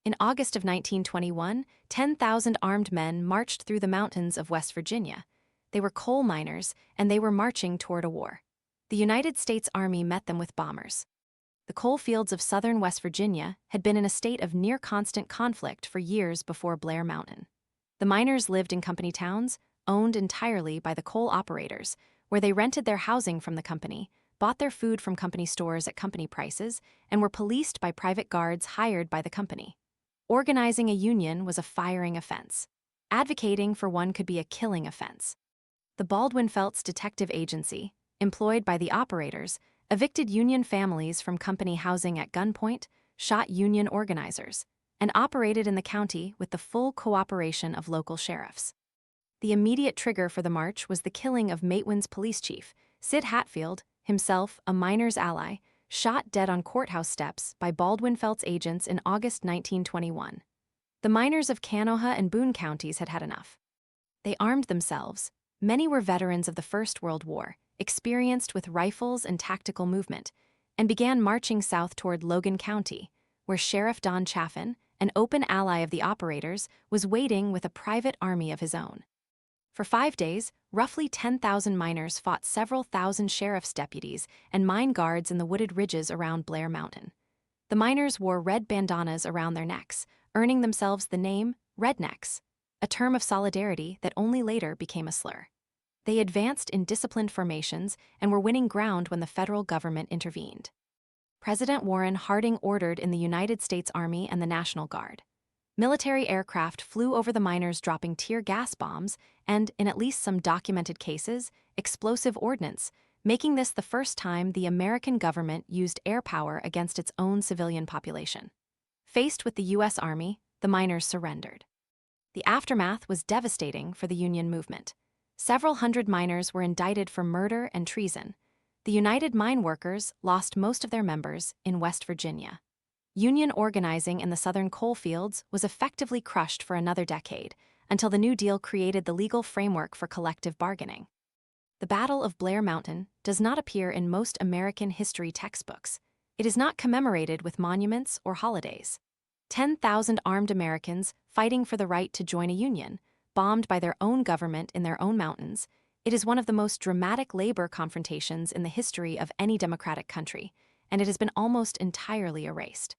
In August of 1921, 10,000 armed men marched through the mountains of West Virginia. They were coal miners, and they were marching toward a war. The United States Army met them with bombers. The coal fields of southern West Virginia had been in a state of near-constant conflict for years before Blair Mountain. The miners lived in company towns, owned entirely by the coal operators, where they rented their housing from the company, bought their food from company stores at company prices, and were policed by private guards hired by the company. Organizing a union was a firing offense. Advocating for one could be a killing offense. The Baldwin Felts Detective Agency, employed by the operators, evicted union families from company housing at gunpoint, shot union organizers, and operated in the county with the full cooperation of local sheriffs. The immediate trigger for the march was the killing of Matewan's police chief, Sid Hatfield, himself a miners' ally, shot dead on courthouse steps by Baldwin Felts agents in August 1921. The miners of Kanawha and Boone counties had had enough. They armed themselves. Many were veterans of the First World War, experienced with rifles and tactical movement, and began marching south toward Logan County, where Sheriff Don Chaffin, an open ally of the operators, was waiting with a private army of his own. For 5 days, roughly 10,000 miners fought several thousand sheriff's deputies and mine guards in the wooded ridges around Blair Mountain. The miners wore red bandanas around their necks, earning themselves the name Rednecks, a term of solidarity that only later became a slur. They advanced in disciplined formations and were winning ground when the federal government intervened. President Warren Harding ordered in the United States Army and the National Guard. Military aircraft flew over the miners dropping tear gas bombs and, in at least some documented cases, explosive ordnance, making this the first time the American government used air power against its own civilian population. Faced with the U.S. Army, the miners surrendered. The aftermath was devastating for the Union movement. Several hundred miners were indicted for murder and treason. The United Mine Workers lost most of their members in West Virginia. Union organizing in the southern coal fields was effectively crushed for another decade, until the New Deal created the legal framework for collective bargaining. The Battle of Blair Mountain does not appear in most American history textbooks. It is not commemorated with monuments or holidays. 10,000 armed Americans fighting for the right to join a union, bombed by their own government in their own mountains, it is one of the most dramatic labor confrontations in the history of any democratic country, and it has been almost entirely erased.